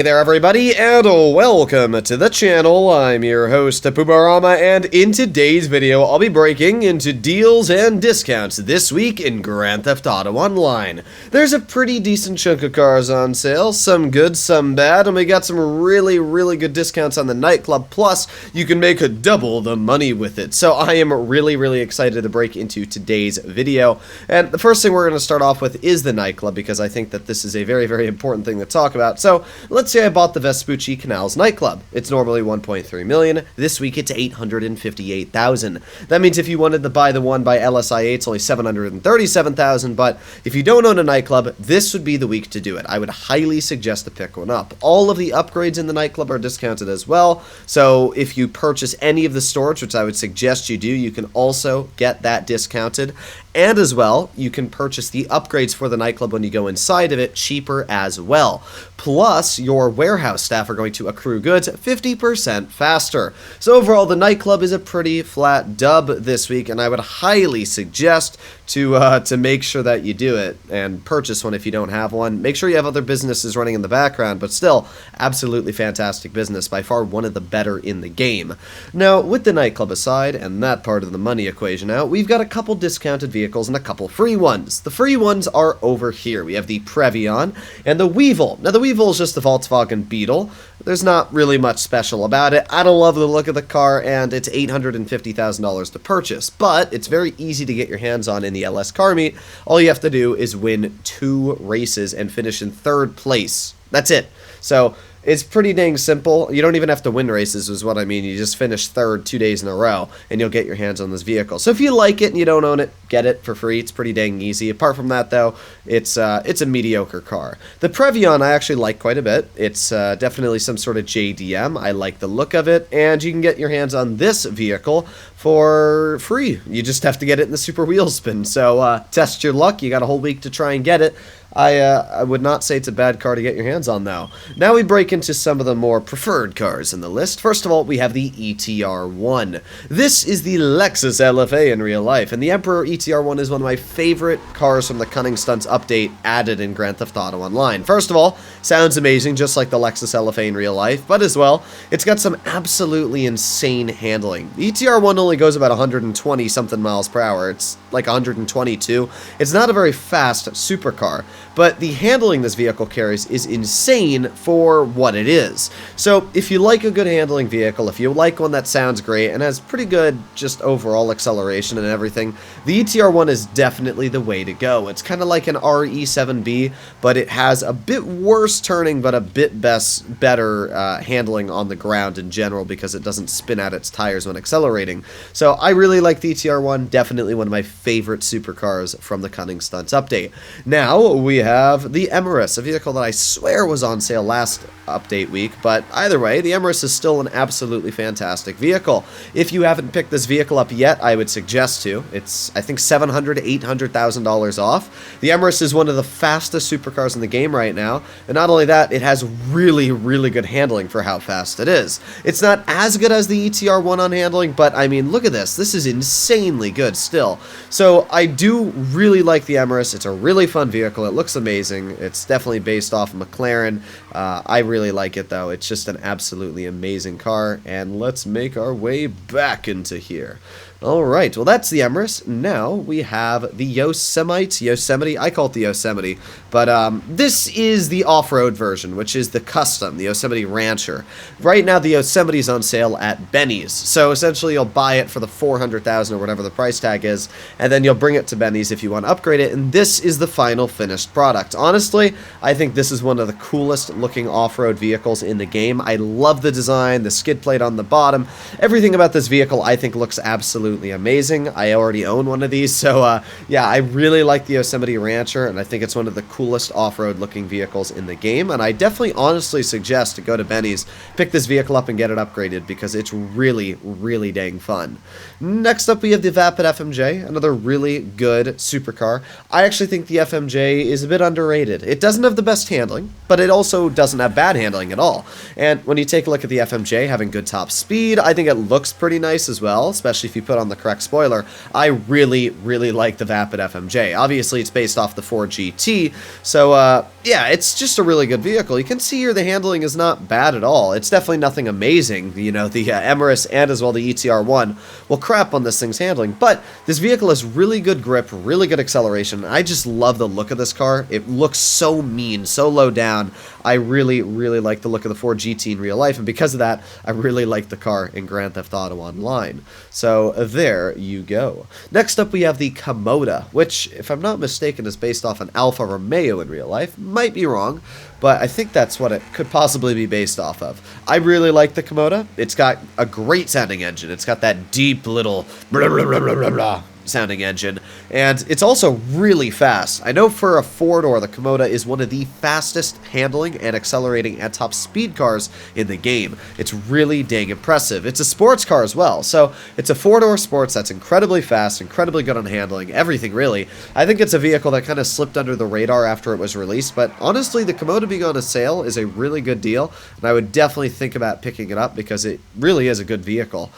Hey there everybody, and welcome to the channel. I'm your host, Pubarama, and in today's video, I'll be breaking into deals and discounts this week in Grand Theft Auto Online. There's a pretty decent chunk of cars on sale, some good, some bad, and we got some really good discounts on the Nightclub, plus you can make double the money with it. So I am really excited to break into today's video, and the first thing we're going to start off with is the Nightclub, because I think that this is a very important thing to talk about. So let's say I bought the Vespucci Canals Nightclub. It's normally 1.3 million. This week it's 858,000. That means if you wanted to buy the one by LSIA, it's only 737,000, but if you don't own a nightclub, this would be the week to do it. I would highly suggest to pick one up. All of the upgrades in the nightclub are discounted as well, so if you purchase any of the storage, which I would suggest you do, you can also get that discounted. And as well, you can purchase the upgrades for the nightclub when you go inside of it cheaper as well. Plus, your warehouse staff are going to accrue goods 50% faster. So overall, the nightclub is a pretty flat dub this week, and I would highly suggest to make sure that you do it and purchase one if you don't have one. Make sure you have other businesses running in the background, but still, absolutely fantastic business, by far one of the better in the game. Now, with the nightclub aside, and that part of the money equation out, we've got a couple discounted vehicles and a couple free ones. The free ones are over here. We have the Previon and the Weevil. Now, the Weevil is just the Volkswagen Beetle. There's not really much special about it. I don't love the look of the car, and it's $850,000 to purchase, but it's very easy to get your hands on in the LS car meet. All you have to do is win 2 races and finish in 3rd place. That's it. So it's pretty dang simple. You don't even have to win races, is what I mean. You just finish 3rd 2 days in a row, and you'll get your hands on this vehicle. So if you like it and you don't own it, get it for free. It's pretty dang easy. Apart from that, though, it's a mediocre car. The Previon I actually like quite a bit. It's definitely some sort of JDM. I like the look of it, and you can get your hands on this vehicle for free. You just have to get it in the Super Wheel Spin. So test your luck. You got a whole week to try and get it. I would not say it's a bad car to get your hands on, though. Now we break into some of the more preferred cars in the list. First of all, we have the ETR-1. This is the Lexus LFA in real life, and the Emperor ETR-1 is one of my favorite cars from the Cunning Stunts update added in Grand Theft Auto Online. First of all, sounds amazing, just like the Lexus LFA in real life, but as well, it's got some absolutely insane handling. The ETR-1 only goes about 120-something miles per hour. It's like 122. It's not a very fast supercar, but the handling this vehicle carries is insane for what it is. So if you like a good handling vehicle, if you like one that sounds great and has pretty good just overall acceleration and everything, the ETR-1 is definitely the way to go. It's kind of like an RE7B, but it has a bit worse turning, but a bit better handling on the ground in general, because it doesn't spin out its tires when accelerating. So I really like the ETR-1, definitely one of my favorite supercars from the Cunning Stunts update. Now we have the Empress, a vehicle that I swear was on sale last update week, but either way, the Empress is still an absolutely fantastic vehicle. If you haven't picked this vehicle up yet, I would suggest to. It's, I think, $700,000 to $800,000 off. The Empress is one of the fastest supercars in the game right now, and not only that, it has really good handling for how fast it is. It's not as good as the ETR-1 on handling, but I mean, look at this. This is insanely good still. So I do really like the Empress. It's a really fun vehicle. It looks amazing. It's definitely based off of McLaren. I really like it, though. It's just an absolutely amazing car, and let's make our way back into here. Alright, well that's the Empress. Now we have the Yosemite. I call it the Yosemite, but this is the off-road version, which is the custom, the Yosemite Rancher. Right now the Yosemite's on sale at Benny's, so essentially you'll buy it for the $400,000 or whatever the price tag is, and then you'll bring it to Benny's if you want to upgrade it, and this is the final finished product. Honestly, I think this is one of the coolest looking off-road vehicles in the game. I love the design, the skid plate on the bottom, everything about this vehicle I think looks absolutely amazing. I already own one of these, so yeah, I really like the Yosemite Rancher, and I think it's one of the coolest off-road looking vehicles in the game, and I definitely honestly suggest to go to Benny's, pick this vehicle up and get it upgraded, because it's really dang fun. Next up we have the Vapid FMJ, another really good supercar. I actually think the FMJ is a bit underrated. It doesn't have the best handling, but it also doesn't have bad handling at all, and when you take a look at the FMJ having good top speed, I think it looks pretty nice as well, especially if you put on the correct spoiler, I really, really like the Vapid FMJ. Obviously, it's based off the Ford GT, so yeah, it's just a really good vehicle. You can see here the handling is not bad at all. It's definitely nothing amazing. You know, the Emirates and as well the ETR1 will crap on this thing's handling, but this vehicle has really good grip, really good acceleration. I just love the look of this car. It looks so mean, so low down. I really, really like the look of the Ford GT in real life, and because of that, I really like the car in Grand Theft Auto Online. So there you go. Next up, we have the Komoda, which, if I'm not mistaken, is based off an Alfa Romeo in real life. Might be wrong, but I think that's what it could possibly be based off of. I really like the Komoda. It's got a great sounding engine. It's got that deep little blah, blah, blah, blah, blah, blah sounding engine, and it's also really fast. I know for a four-door, the Komoda is one of the fastest handling and accelerating at top speed cars in the game. It's really dang impressive. It's a sports car as well, so it's a four-door sports that's incredibly fast, incredibly good on handling, everything really. I think it's a vehicle that kind of slipped under the radar after it was released, but honestly, the Komoda being on a sale is a really good deal, and I would definitely think about picking it up because it really is a good vehicle.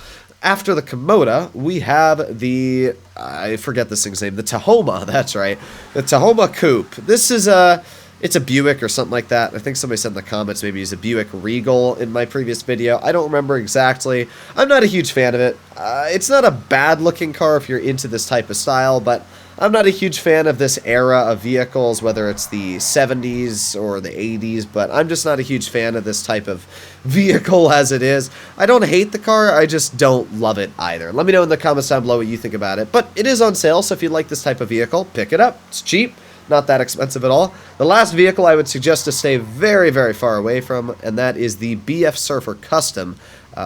After the Komoda, we have the, I forget this thing's name, the Tahoma, that's right, the Tahoma Coupe. This is it's a Buick or something like that. I think somebody said in the comments maybe it's a Buick Regal in my previous video. I don't remember exactly. I'm not a huge fan of it. It's not a bad looking car if you're into this type of style, but I'm not a huge fan of this era of vehicles, whether it's the 70s or the 80s, but I'm just not a huge fan of this type of vehicle as it is. I don't hate the car, I just don't love it either. Let me know in the comments down below what you think about it, but it is on sale, so if you like this type of vehicle, pick it up. It's cheap, not that expensive at all. The last vehicle I would suggest to stay very, very far away from, and that is the BF Surfer Custom.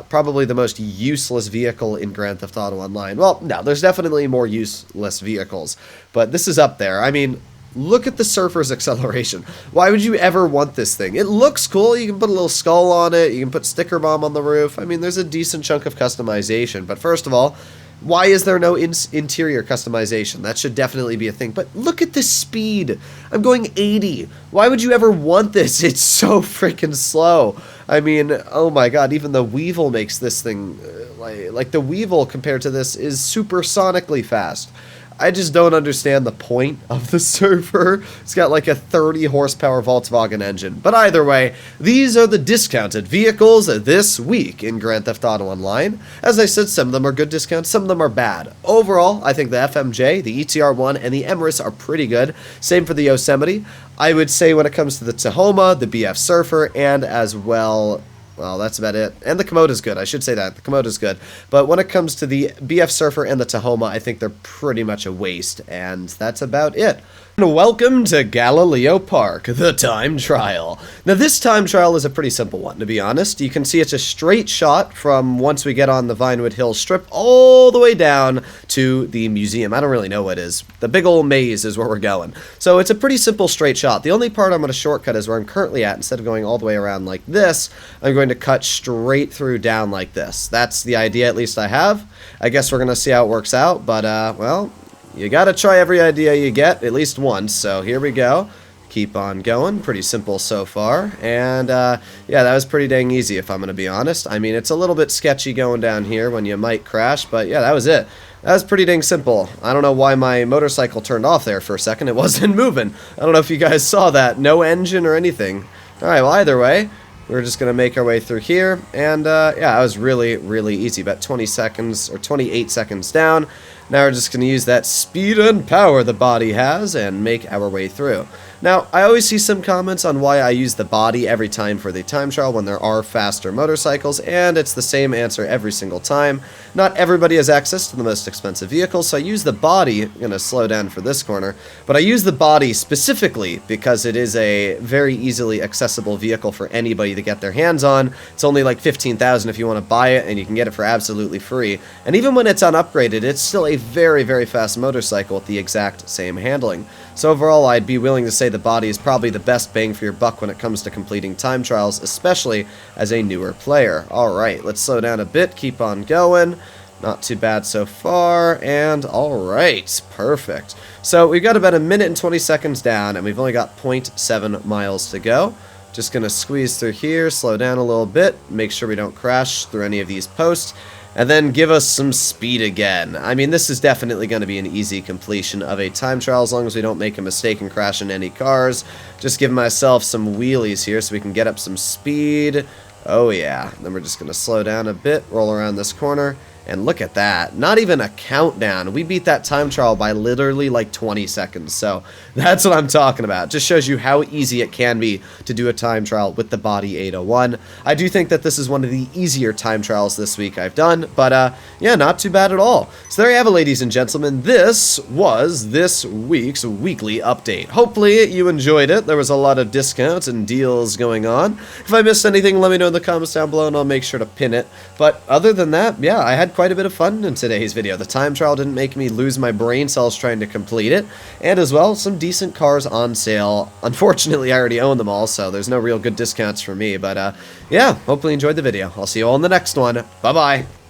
Probably the most useless vehicle in Grand Theft Auto Online. Well, no, there's definitely more useless vehicles, but this is up there. I mean, look at the Surfer's acceleration. Why would you ever want this thing? It looks cool. You can put a little skull on it. You can put sticker bomb on the roof. I mean, there's a decent chunk of customization, but first of all, why is there no interior customization? That should definitely be a thing. But look at the speed. I'm going 80. Why would you ever want this? It's so freaking slow. I mean, oh my god, even the Weevil makes this thing, like the Weevil compared to this is supersonically fast. I just don't understand the point of the Surfer. It's got like a 30 horsepower Volkswagen engine. But either way, these are the discounted vehicles this week in Grand Theft Auto Online. As I said, some of them are good discounts, some of them are bad. Overall, I think the FMJ, the ETR1, and the Emirates are pretty good. Same for the Yosemite. I would say when it comes to the Tahoma, the BF Surfer, and as well, that's about it. And the Komoda's good. I should say that. The Komoda's good. But when it comes to the BF Surfer and the Tahoma, I think they're pretty much a waste. And that's about it. And welcome to Galileo Park, the time trial. Now this time trial is a pretty simple one, to be honest. You can see it's a straight shot from once we get on the Vinewood Hills Strip all the way down to the museum. I don't really know what it is. The big old maze is where we're going. So it's a pretty simple straight shot. The only part I'm going to shortcut is where I'm currently at. Instead of going all the way around like this, I'm going to cut straight through down like this. That's the idea at least I have. I guess we're going to see how it works out, but well, you gotta try every idea you get, at least once, so here we go. Keep on going, pretty simple so far, and yeah, that was pretty dang easy if I'm gonna be honest. I mean, it's a little bit sketchy going down here when you might crash, but yeah, that was it. That was pretty dang simple. I don't know why my motorcycle turned off there for a second, it wasn't moving. I don't know if you guys saw that, no engine or anything. Alright, well either way, we're just going to make our way through here, and yeah, that was really, really easy, about 20 seconds, or 28 seconds down. Now we're just going to use that speed and power the body has, and make our way through. Now, I always see some comments on why I use the body every time for the time trial when there are faster motorcycles, and it's the same answer every single time. Not everybody has access to the most expensive vehicles, so I use the body. I'm going to slow down for this corner, but I use the body specifically because it is a very easily accessible vehicle for anybody to get their hands on. It's only like $15,000 if you want to buy it, and you can get it for absolutely free. And even when it's unupgraded, it's still a very, very fast motorcycle with the exact same handling. So overall, I'd be willing to say the body is probably the best bang for your buck when it comes to completing time trials, especially as a newer player. Alright, let's slow down a bit, keep on going. Not too bad so far, and alright, perfect. So we've got about a minute and 20 seconds down, and we've only got 0.7 miles to go. Just gonna squeeze through here, slow down a little bit, make sure we don't crash through any of these posts. and then give us some speed again. I mean, this is definitely going to be an easy completion of a time trial as long as we don't make a mistake and crash into any cars. Just give myself some wheelies here so we can get up some speed. Oh yeah, then we're just going to slow down a bit, roll around this corner, and look at that. Not even a countdown. We beat that time trial by literally like 20 seconds. So that's what I'm talking about. Just shows you how easy it can be to do a time trial with the Body 801. I do think that this is one of the easier time trials this week I've done. But yeah, not too bad at all. So there you have it, ladies and gentlemen. This was this week's weekly update. Hopefully you enjoyed it. There was a lot of discounts and deals going on. If I missed anything, let me know in the comments down below and I'll make sure to pin it. But other than that, yeah, I had quite a bit of fun in today's video. The time trial didn't make me lose my brain cells trying to complete it, and as well, some decent cars on sale. Unfortunately, I already own them all, so there's no real good discounts for me, but yeah, hopefully you enjoyed the video. I'll see you all in the next one. Bye-bye.